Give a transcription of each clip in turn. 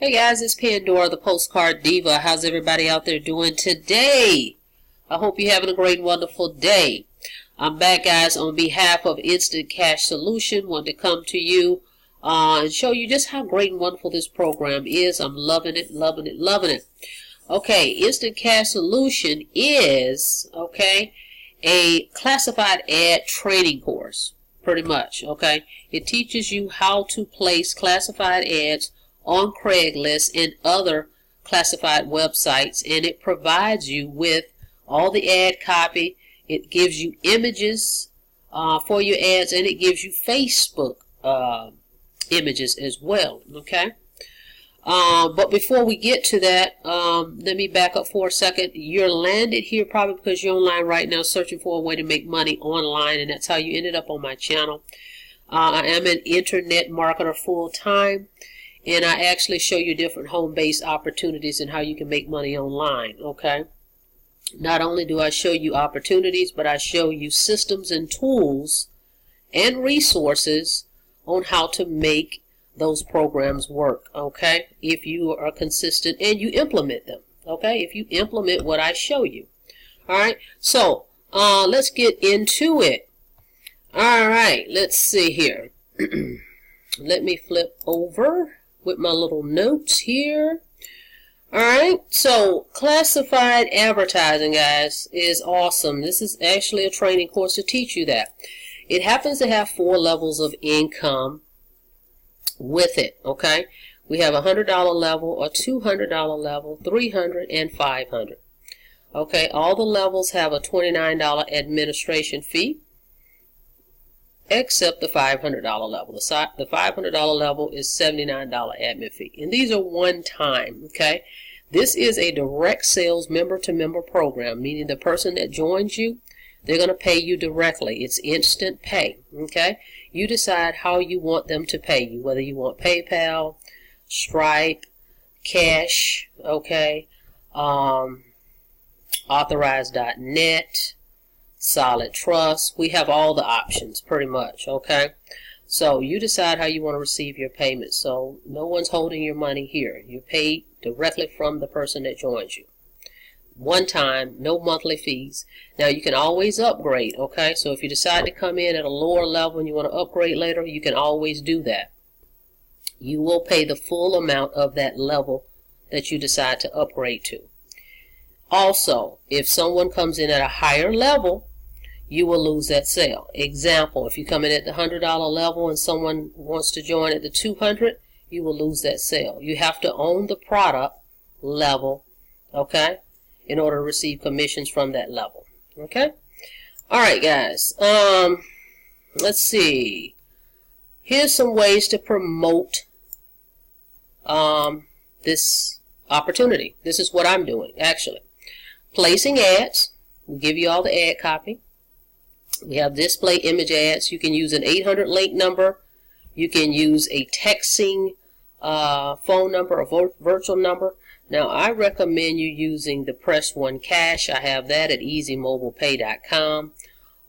Hey guys, it's Pandora, the Postcard Diva. How's everybody out there doing today? I hope you're having a great, wonderful day. I'm back, guys, on behalf of Instant Cash Solution. Want to come to you and show you just how great and wonderful this program is. I'm loving it, loving it, loving it. Okay, Instant Cash Solution is, a classified ad training course, pretty much, okay? It teaches you how to place classified ads on Craigslist and other classified websites, and it provides you with all the ad copy. It gives you images for your ads, and it gives you Facebook images as well, okay? But before we get to that, let me back up for a second. You're landed here probably because you're online right now searching for a way to make money online, and that's how you ended up on my channel. I am an internet marketer full-time, and I actually show you different home-based opportunities and how you can make money online, okay? Not only do I show you opportunities, but I show you systems and tools and resources on how to make those programs work, okay? If you are consistent and you implement them, okay? If you implement what I show you. All right, so let's get into it. All right, let's see here. Let me flip over with my little notes here. Alright, so classified advertising, guys, is awesome. This is actually a training course to teach you that. It happens to have 4 levels of income with it, okay? We have a $100 level, a $200 level, $300, and $500. Okay, all the levels have a $29 administration fee, except the $500 level. The $500 level is $79 admin fee. And these are one time, okay? This is a direct sales member-to-member program, meaning the person that joins you, they're going to pay you directly. It's instant pay, okay? You decide how you want them to pay you, whether you want PayPal, Stripe, cash, okay, authorized.net, Solid Trust. We have all the options pretty much, okay? So you decide how you want to receive your payment. So no one's holding your money here. You're paid directly from the person that joins you. One time, no monthly fees. Now you can always upgrade, okay? So if you decide to come in at a lower level and you want to upgrade later, you can always do that. You will pay the full amount of that level that you decide to upgrade to. Also, if someone comes in at a higher level, you will lose that sale. Example, if you come in at the $100 level and someone wants to join at the $200, you will lose that sale. You have to own the product level, okay, in order to receive commissions from that level, okay? All right, guys. Let's see. Here's some ways to promote this opportunity. This is what I'm doing, actually. Placing ads. We give you all the ad copy. We have display image ads. You can use an 800 link number. You can use a texting phone number, a virtual number. Now, I recommend you using the Press One Cash. I have that at easymobilepay.com.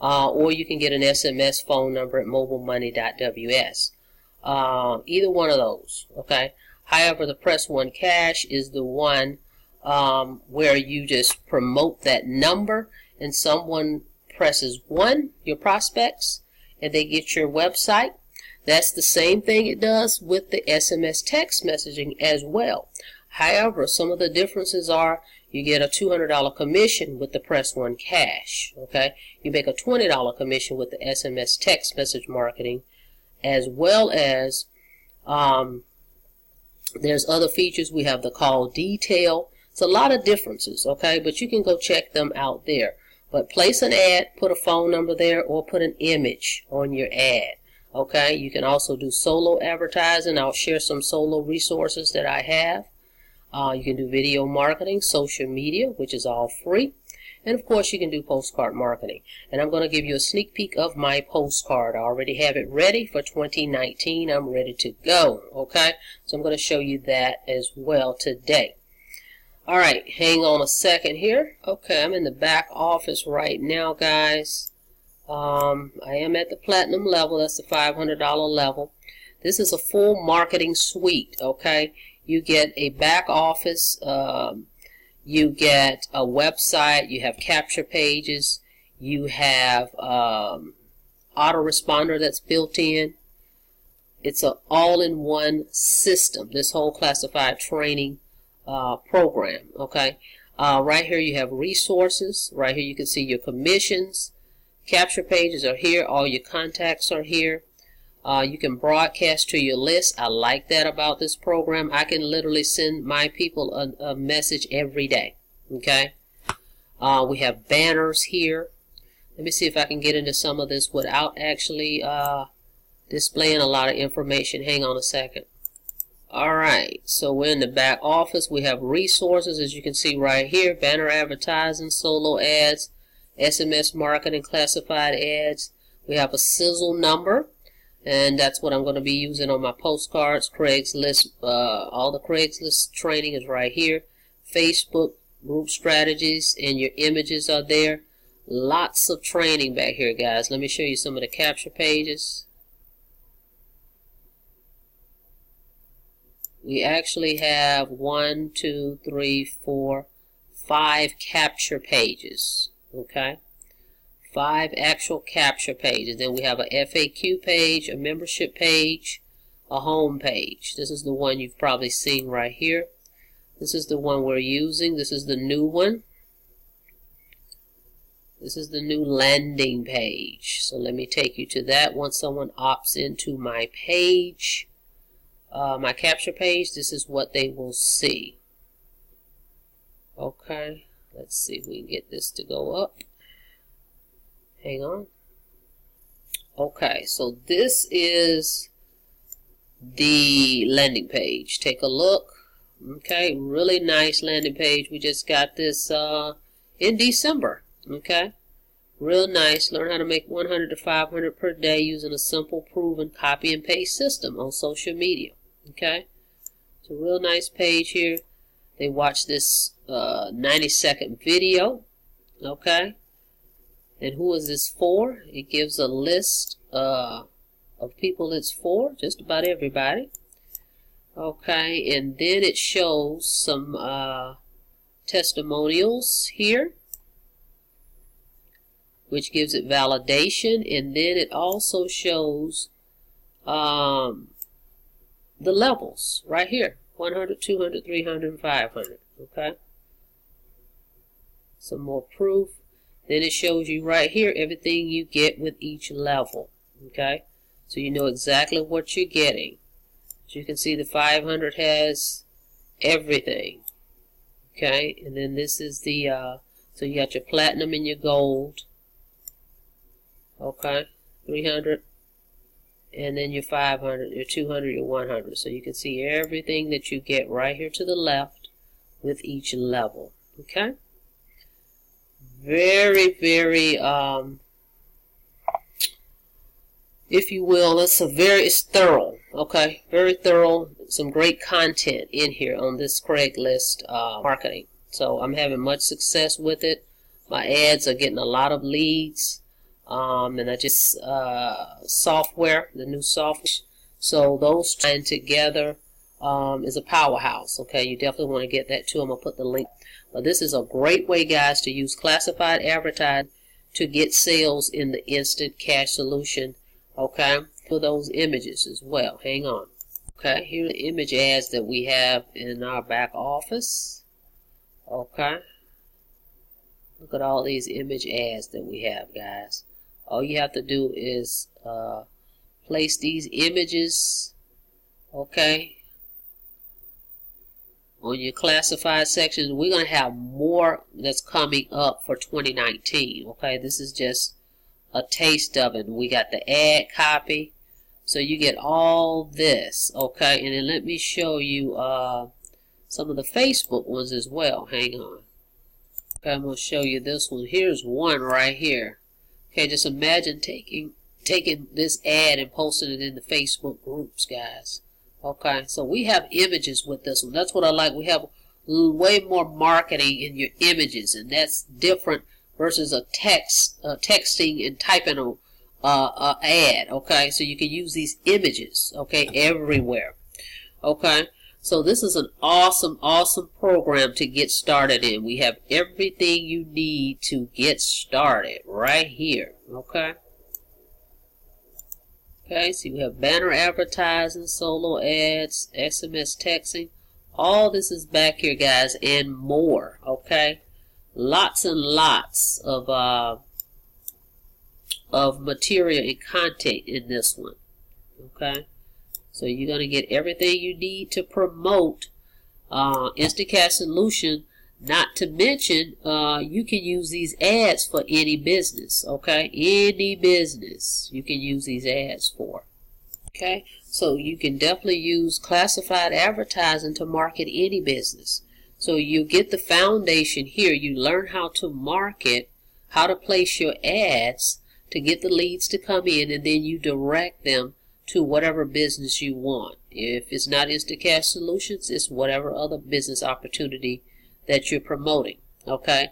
Or you can get an SMS phone number at mobilemoney.ws. Either one of those, okay? However, the Press One Cash is the one where you just promote that number and someone presses 1, your prospects, and they get your website. That's the same thing it does with the SMS text messaging as well. However, some of the differences are you get a $200 commission with the Press One Cash, okay? You make a $20 commission with the SMS text message marketing, as well as there's other features. We have the call detail. It's a lot of differences, okay? But you can go check them out there. But place an ad, put a phone number there, or put an image on your ad, okay? You can also do solo advertising. I'll share some solo resources that I have. You can do video marketing, social media, which is all free. And, of course, you can do postcard marketing. And I'm going to give you a sneak peek of my postcard. I already have it ready for 2019. I'm ready to go, okay? So I'm going to show you that as well today. All right, hang on a second here. Okay, I'm in the back office right now, guys. I am at the platinum level. That's the $500 level. This is a full marketing suite, okay? you get a back office, you get a website, you have capture pages, you have autoresponder that's built in. It's an all-in-one system, this whole classified training program, okay? Right here you have resources. Right here you can see your commissions. Capture pages are here. All your contacts are here. You can broadcast to your list. I like that about this program. I can literally send my people a message every day, okay? We have banners here. Let me see if I can get into some of this without actually displaying a lot of information. Hang on a second. Alright, so we're in the back office. We have resources, as you can see right here. Banner advertising, solo ads, SMS marketing, classified ads. We have a sizzle number, and that's what I'm going to be using on my postcards. Craigslist, all the Craigslist training is right here. Facebook group strategies, and your images are there. Lots of training back here, guys. Let me show you some of the capture pages. We actually have 1, 2, 3, 4, 5 capture pages, okay? 5 actual capture pages. Then we have a FAQ page, a membership page, a home page. This is the one you've probably seen right here. This is the one we're using. This is the new one. This is the new landing page. So let me take you to that. Once someone opts into my page, my capture page, this is what they will see. Okay, let's see if we can get this to go up. Hang on. Okay, so this is the landing page. Take a look. Okay, really nice landing page. We just got this in December. Okay, real nice. Learn how to make 100 to 500 per day using a simple, proven copy and paste system on social media. Okay, it's a real nice page here. They watch this 90-second video. Okay, and who is this for? It gives a list of people it's for, just about everybody. Okay, and then it shows some testimonials here, which gives it validation, and then it also shows the levels right here, 100, 200, 300, and 500, okay? Some more proof. Then it shows you right here everything you get with each level, okay? So you know exactly what you're getting. As you can see, the 500 has everything, okay? And then this is the, so you got your platinum and your gold, okay? 300. And then your 500, your 200, your 100. So you can see everything that you get right here to the left with each level. Okay? Very, very, if you will, it's thorough. Okay? Very thorough. Some great content in here on this Craigslist marketing. So I'm having much success with it. My ads are getting a lot of leads. And I just software, the new software. So those tying together is a powerhouse. Okay, you definitely want to get that too. I'm gonna put the link. But this is a great way, guys, to use classified advertising to get sales in the instant cash solution. Okay, for those images as well. Hang on. Okay, here are the image ads that we have in our back office. Okay, look at all these image ads that we have, guys. All you have to do is place these images, okay, on your classified sections. We're going to have more that's coming up for 2019, okay? This is just a taste of it. We got the ad copy, so you get all this, okay? And then let me show you some of the Facebook ones as well. Hang on. Okay, I'm going to show you this one. Here's one right here. Okay, just imagine taking this ad and posting it in the Facebook groups, guys. Okay, so we have images with this one. That's what I like. We have way more marketing in your images, and that's different versus a texting and typing a ad. Okay, so you can use these images, okay, everywhere. Okay, So this is an awesome, awesome program to get started in. We have everything you need to get started right here. Okay. Okay, so you have banner advertising, solo ads, SMS texting. All this is back here, guys, and more. Okay. Lots and lots of material and content in this one. Okay. So you're going to get everything you need to promote Instant Cash Solution. Not to mention, you can use these ads for any business. Okay, any business you can use these ads for. Okay, so you can definitely use classified advertising to market any business. So you get the foundation here. You learn how to market, how to place your ads to get the leads to come in, and then you direct them to whatever business you want. If it's not Instant Cash Solutions, it's whatever other business opportunity that you're promoting. Okay,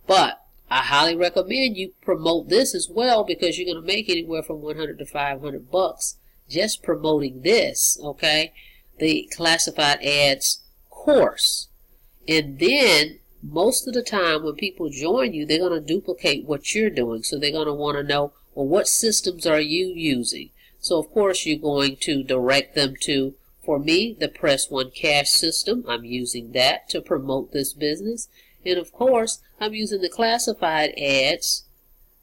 but I highly recommend you promote this as well, because you're going to make anywhere from $100 to $500 just promoting this. Okay, the classified ads course. And then most of the time when people join you, they're going to duplicate what you're doing. So they're going to want to know, well, what systems are you using? So, of course, you're going to direct them to, for me, the Press One Cash system. I'm using that to promote this business. And, of course, I'm using the classified ads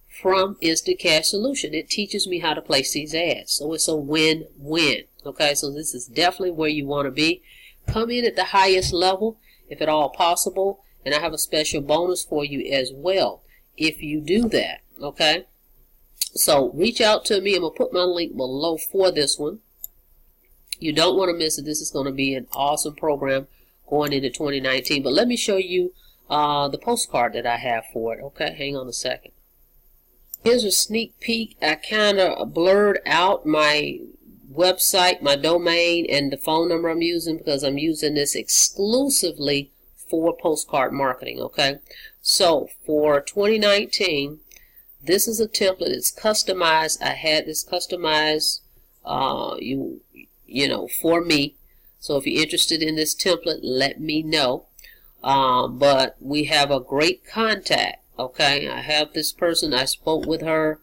from Instant Cash Solution. It teaches me how to place these ads. So it's a win-win. Okay, so this is definitely where you want to be. Come in at the highest level, if at all possible. And I have a special bonus for you as well if you do that. Okay. So reach out to me. I'm going to put my link below for this one. You don't want to miss it. This is going to be an awesome program going into 2019. But let me show you the postcard that I have for it. Okay, hang on a second. Here's a sneak peek. I kind of blurred out my website, my domain, and the phone number I'm using, because I'm using this exclusively for postcard marketing. Okay, so for 2019, this is a template. It's customized. I had this customized, you know, for me. So if you're interested in this template, let me know. But we have a great contact. Okay, I have this person. I spoke with her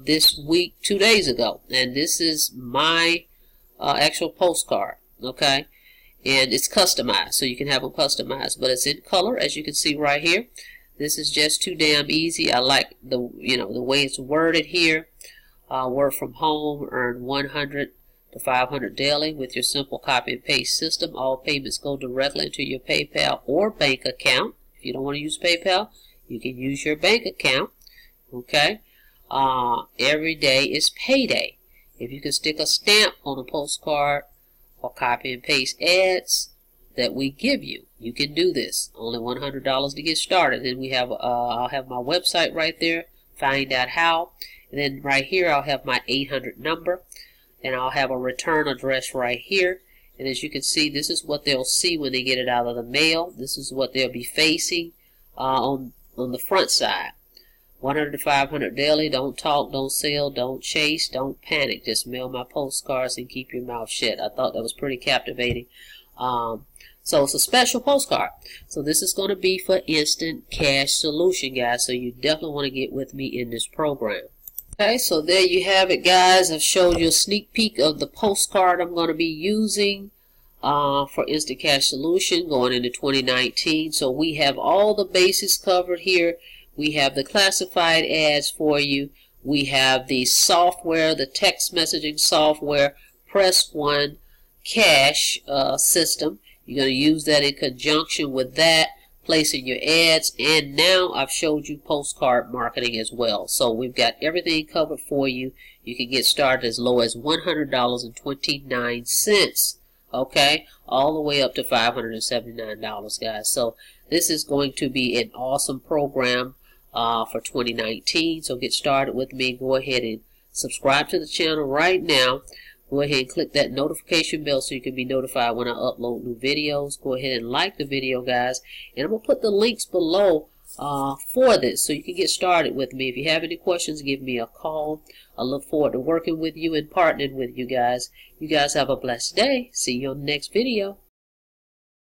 this week, 2 days ago, and this is my actual postcard. Okay, and it's customized, so you can have them customized, but it's in color, as you can see right here. This is just too damn easy. I like the the way it's worded here. Work from home, earn 100 to 500 daily with your simple copy and paste system. All payments go directly into your PayPal or bank account. If you don't want to use PayPal, you can use your bank account. Okay. Every day is payday. If you can stick a stamp on a postcard or copy and paste ads that we give you, you can do this. Only $100 to get started. Then we have I'll have my website right there. Find out how. And then right here I'll have my 800 number, and I'll have a return address right here. And as you can see, this is what they'll see when they get it out of the mail. This is what they'll be facing on the front side. 100 to 500 daily. Don't talk, don't sell, don't chase, don't panic. Just mail my postcards and keep your mouth shut. I thought that was pretty captivating. So it's a special postcard. So this is going to be for Instant Cash Solution, guys. So you definitely want to get with me in this program. Okay, so there you have it, guys. I've showed you a sneak peek of the postcard I'm going to be using for Instant Cash Solution going into 2019. So we have all the bases covered here. We have the classified ads for you. We have the software, the text messaging software, Press One Cash system. You're going to use that in conjunction with that, placing your ads. And now I've showed you postcard marketing as well. So we've got everything covered for you. You can get started as low as $100.29. Okay, all the way up to $579, guys. So this is going to be an awesome program for 2019. So get started with me. Go ahead and subscribe to the channel right now. Go ahead and click that notification bell so you can be notified when I upload new videos. Go ahead and like the video, guys. And I'm going to put the links below for this, so you can get started with me. If you have any questions, give me a call. I look forward to working with you and partnering with you guys. You guys have a blessed day. See you on the next video.